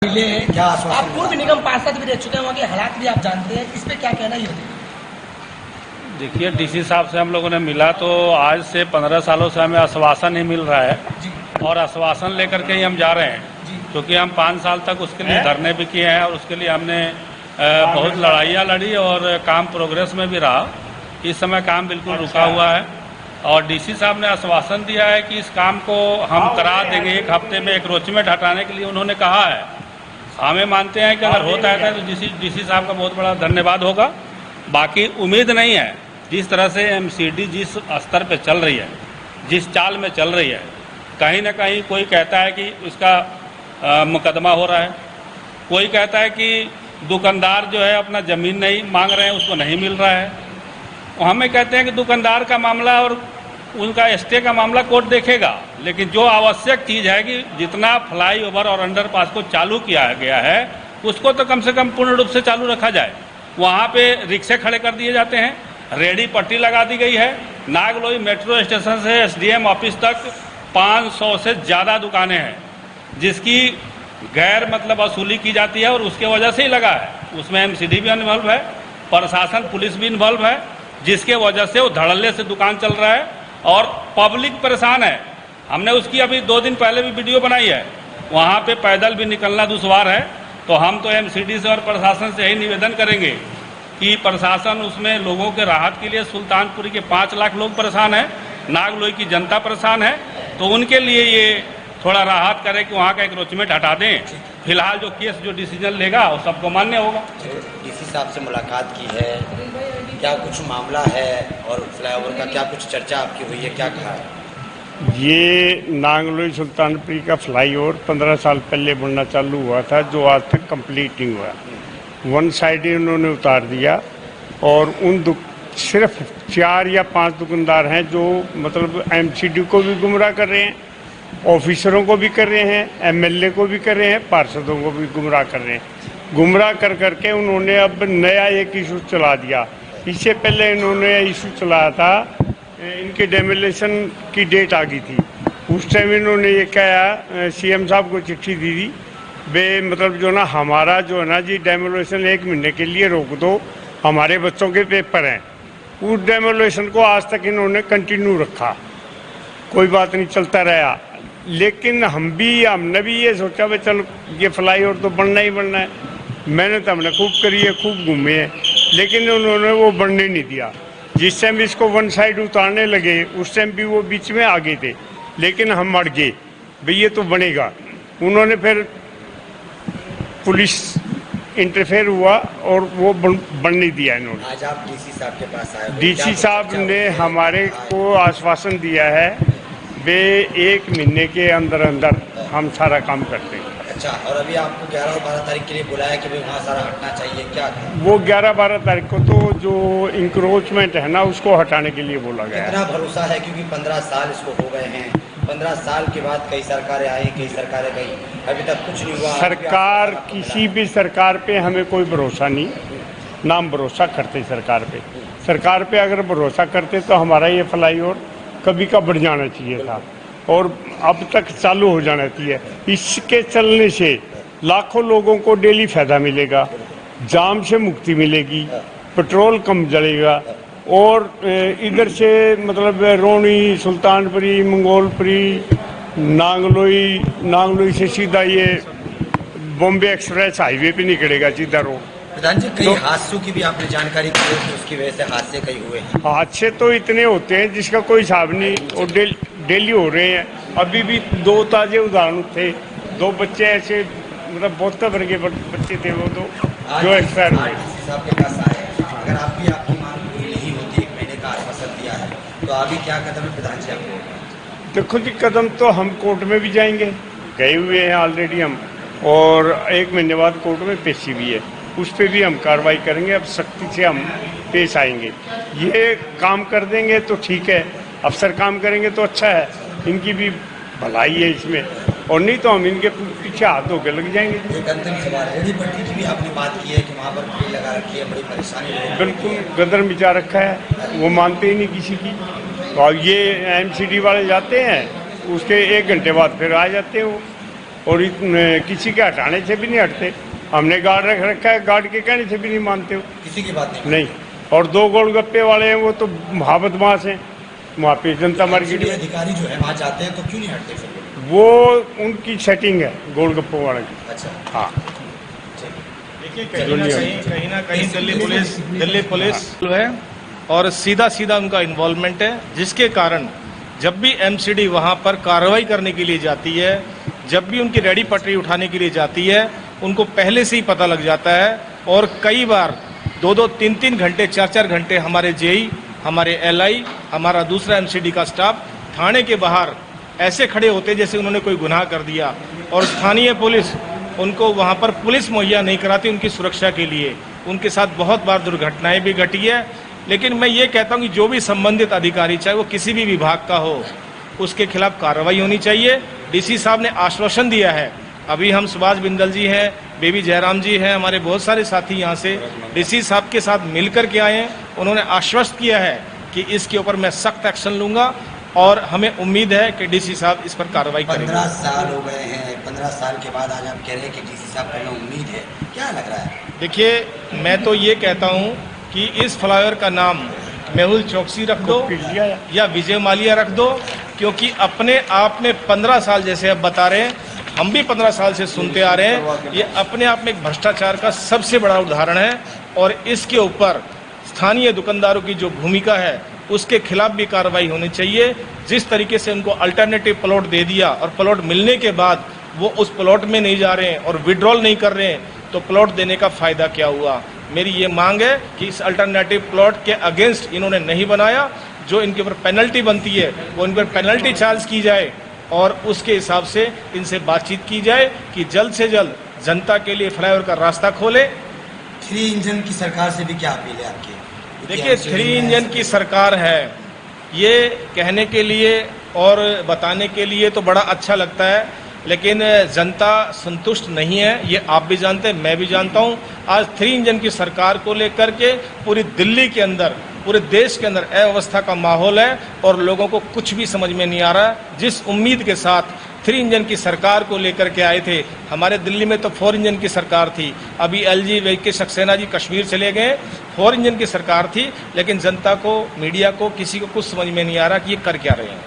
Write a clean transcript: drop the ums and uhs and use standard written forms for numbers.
मिले हैं, क्या आप पूर्व निगम पार्षद भी रह चुके हैं, वहाँ के हालात भी आप जानते हैं, इस पे क्या कहना ही होता है? देखिए, डीसी साहब से हम लोगों ने मिला तो आज से 15 सालों से हमें आश्वासन ही मिल रहा है और आश्वासन लेकर के ही हम जा रहे हैं, क्योंकि हम 5 साल तक उसके लिए धरने भी किए हैं और उसके लिए हमने बहुत लड़ाइयाँ लड़ी और काम प्रोग्रेस में भी रहा। इस समय काम बिल्कुल रुका हुआ है और डीसी साहब ने आश्वासन दिया है कि इस काम को हम करा देंगे। 1 हफ्ते में एंक्रोचमेंट हटाने के लिए उन्होंने कहा है। हमें मानते हैं कि अगर होता है तो डीसी साहब का बहुत बड़ा धन्यवाद होगा। बाकी उम्मीद नहीं है, जिस तरह से एमसीडी जिस स्तर पे चल रही है, जिस चाल में चल रही है, कहीं ना कहीं कोई कहता है कि इसका मुकदमा हो रहा है, कोई कहता है कि दुकानदार जो है अपना ज़मीन नहीं मांग रहे हैं, उसको नहीं मिल रहा है। हमें कहते हैं कि दुकानदार का मामला और उनका स्टे का मामला कोर्ट देखेगा, लेकिन जो आवश्यक चीज़ है कि जितना फ्लाईओवर और अंडरपास को चालू किया गया है उसको तो कम से कम पूर्ण रूप से चालू रखा जाए। वहाँ पे रिक्शे खड़े कर दिए जाते हैं, रेडी पट्टी लगा दी गई है। नागलोई मेट्रो स्टेशन से एसडीएम ऑफिस तक 500 से ज़्यादा दुकानें हैं, जिसकी गैर वसूली की जाती है और उसके वजह से ही लगा है। उसमें एमसीडी भी इन्वॉल्व है, प्रशासन पुलिस भी इन्वॉल्व है, जिसके वजह से वो धड़ल्ले से दुकान चल रहा है और पब्लिक परेशान है। हमने उसकी अभी 2 दिन पहले भी वीडियो बनाई है। वहाँ पे पैदल भी निकलना दुश्वार है। तो हम तो एमसीडी से और प्रशासन से यही निवेदन करेंगे कि प्रशासन उसमें लोगों के राहत के लिए, सुल्तानपुरी के 5 लाख लोग परेशान हैं, नागलोई की जनता परेशान है, तो उनके लिए ये थोड़ा राहत करे कि वहाँ का एंक्रोचमेंट हटा दें। फिलहाल जो केस जो डिसीजन लेगा वो सबको मान्य होगा। डीसी साहब से मुलाकात की है, क्या कुछ मामला है और फ्लाईओवर का क्या कुछ चर्चा आपकी हुई है, क्या कहा है? ये नांगलोई सुल्तानपुरी का फ्लाईओवर 15 साल पहले बनना चालू हुआ था, जो आज तक कंप्लीट नहीं हुआ। 1 साइड ही उन्होंने उतार दिया और सिर्फ 4 या 5 दुकानदार हैं जो एमसीडी को भी गुमराह कर रहे हैं, ऑफिसरों को भी कर रहे हैं, एमएलए को भी कर रहे हैं, पार्षदों को भी गुमराह कर रहे हैं। गुमराह कर करके उन्होंने अब नया एक इशू चला दिया। इससे पहले इन्होंने इशू चलाया था, इनके डेमोलेशन की डेट आ गई थी। उस टाइम इन्होंने ये कहा, सीएम साहब को चिट्ठी दी थी, वे जो ना हमारा जो है ना जी डेमोलेशन 1 महीने के लिए रोक दो, हमारे बच्चों के पेपर हैं। उस डेमोलेशन को आज तक इन्होंने कंटिन्यू रखा, कोई बात नहीं, चलता रहा। लेकिन हमने भी ये सोचा भाई चलो ये फ्लाईओवर तो बनना ही बनना है। मेहनत हमने खूब करी है, खूब घूमे हैं, लेकिन उन्होंने वो बनने नहीं दिया। जिस टाइम इसको 1 साइड उतारने लगे उस टाइम भी वो बीच में आ गए थे, लेकिन हम अड़ गए भाई ये तो बनेगा। उन्होंने फिर पुलिस इंटरफेयर हुआ और वो बनने दिया इन्होंने। आज आप डीसी साहब के पास आए, डीसी साहब ने हमारे को आश्वासन दिया है, वे 1 महीने के अंदर अंदर हम सारा काम करते हैं। अच्छा, और अभी आपको 11 और 12 तारीख के लिए बुलाया कि भाई वहाँ सारा हटना चाहिए, क्या वो 11-12 तारीख को तो जो इंक्रोचमेंट है ना उसको हटाने के लिए बोला गया है। कितना भरोसा है, क्योंकि 15 साल इसको हो गए हैं, 15 साल के बाद कई सरकारें आई, कई सरकारें गई, अभी तक कुछ नहीं हुआ। सरकार, किसी भी सरकार पे हमें कोई भरोसा नहीं, ना हम भरोसा करते सरकार पे। सरकार पे अगर भरोसा करते तो हमारा ये फ्लाईओवर कभी का बढ़ जाना चाहिए था और अब तक चालू हो जाना चाहिए। इसके चलने से लाखों लोगों को डेली फायदा मिलेगा, जाम से मुक्ति मिलेगी, पेट्रोल कम जलेगा और इधर से रोनी, सुल्तानपुरी, मंगोलपुरी, नांगलोई से सीधा ये बॉम्बे एक्सप्रेस हाईवे पे निकलेगा सीधा रोड। प्रधान जी, कई हादसों की भी आपने जानकारी दी है कि उसकी वजह से हादसे कई हुए हैं। हादसे तो इतने होते हैं जिसका कोई हिसाब नहीं और डेली हो रहे हैं। अभी भी 2 ताजे उदाहरण थे, 2 बच्चे ऐसे बहुत भर के बच्चे थे वो दो जो एक्सपायर हुए। डीसी साहब के पास आए, अगर आपकी मांग पूरी नहीं होती, 1 महीने का आश्वासन दिया है, तो अभी क्या कदम है प्रधान जी आपको? देखो जी, कदम तो हम कोर्ट में भी जाएंगे, गए हुए हैं ऑलरेडी हम, और 1 महीने बाद कोर्ट में पेशी भी है, उस पर भी हम कार्रवाई करेंगे। अब सख्ती से हम पेश आएंगे। ये काम कर देंगे तो ठीक है, अफसर काम करेंगे तो अच्छा है, इनकी भी भलाई है इसमें, और नहीं तो हम इनके पीछे हाथ धो के लग जाएंगे। एक अंतिम सवाल, रेडी पट्टी की भी आपने बात की है कि वहाँ पर भीड़ लगा रखी है, बड़ी परेशानी है। बिल्कुल गदर मिचा रखा है, वो मानते ही नहीं किसी की। तो ये एमसीडी वाले जाते हैं, उसके 1 घंटे बाद फिर आ जाते हैं वो, और किसी के हटाने से भी नहीं हटते। हमने गार्ड रख रखा है, गार्ड के कहने से भी नहीं मानते हो। किसी की बात नहीं नहीं। और 2 गोलगप्पे वाले हैं वो तो बदमाश हैं वहाँ पे जनता मार्केट में। अधिकारी जो है वहाँ जाते हैं तो क्यों नहीं हटते फिर? वो उनकी सेटिंग है गोलगप्पों वाले की। अच्छा, हाँ, देखिए कहीं ना कहीं दिल्ली पुलिस है और सीधा सीधा उनका इन्वॉल्वमेंट है, जिसके कारण जब भी एमसीडी वहां पर कार्रवाई करने के लिए जाती है, जब भी उनकी रेडी पटरी उठाने के लिए जाती है, उनको पहले से ही पता लग जाता है। और कई बार 2-2, 3-3 घंटे, 4-4 घंटे हमारे जेई, हमारे एलआई, हमारा दूसरा एमसीडी का स्टाफ थाने के बाहर ऐसे खड़े होते जैसे उन्होंने कोई गुनाह कर दिया, और स्थानीय पुलिस उनको वहाँ पर पुलिस मुहैया नहीं कराती उनकी सुरक्षा के लिए। उनके साथ बहुत बार दुर्घटनाएं भी घटी है। लेकिन मैं ये कहता हूँ कि जो भी संबंधित अधिकारी, चाहे वो किसी भी विभाग का हो, उसके खिलाफ कार्रवाई होनी चाहिए। डीसी साहब ने आश्वासन दिया है, अभी हम सुभाष बिंदल जी हैं, बेबी जयराम जी हैं, हमारे बहुत सारे साथी यहाँ से डीसी साहब के साथ मिलकर के आए हैं। उन्होंने आश्वस्त किया है कि इसके ऊपर मैं सख्त एक्शन लूँगा और हमें उम्मीद है कि डीसी साहब इस पर कार्रवाई करेंगे। 15 साल हो गए हैं, 15 साल के बाद आज आप कह रहे हैं कि डीसी साहब को उम्मीद है, क्या लग रहा है? देखिए, मैं तो ये कहता हूँ कि इस फ्लाईओवर का नाम मेहुल चौकसी रख दो या विजय माल्या रख दो, क्योंकि अपने आप में 15 साल, जैसे आप बता रहे हैं, हम भी 15 साल से सुनते आ रहे हैं, ये अपने आप में एक भ्रष्टाचार का सबसे बड़ा उदाहरण है। और इसके ऊपर स्थानीय दुकानदारों की जो भूमिका है उसके खिलाफ भी कार्रवाई होनी चाहिए। जिस तरीके से उनको अल्टरनेटिव प्लॉट दे दिया और प्लॉट मिलने के बाद वो उस प्लॉट में नहीं जा रहे हैं और विड्रॉल नहीं कर रहे हैं, तो प्लॉट देने का फायदा क्या हुआ? मेरी ये मांग है कि इस अल्टरनेटिव प्लॉट के अगेंस्ट इन्होंने नहीं बनाया, जो इनके ऊपर पेनल्टी बनती है वो इन पर पेनल्टी चार्ज की जाए और उसके हिसाब से इनसे बातचीत की जाए कि जल्द से जल्द जनता के लिए फ्लाईओवर का रास्ता खोले। 3 इंजन की सरकार से भी क्या अपील है आपकी? देखिए, 3 इंजन की सरकार है, ये कहने के लिए और बताने के लिए तो बड़ा अच्छा लगता है, लेकिन जनता संतुष्ट नहीं है, ये आप भी जानते हैं, मैं भी जानता हूँ। आज 3 इंजन की सरकार को लेकर के पूरी दिल्ली के अंदर, पूरे देश के अंदर अव्यवस्था का माहौल है और लोगों को कुछ भी समझ में नहीं आ रहा। जिस उम्मीद के साथ 3 इंजन की सरकार को लेकर के आए थे, हमारे दिल्ली में तो 4 इंजन की सरकार थी, अभी एलजी वेंकटेश सक्सेना जी कश्मीर चले गए, 4 इंजन की सरकार थी, लेकिन जनता को, मीडिया को, किसी को कुछ समझ में नहीं आ रहा कि ये कर क्या रहे हैं।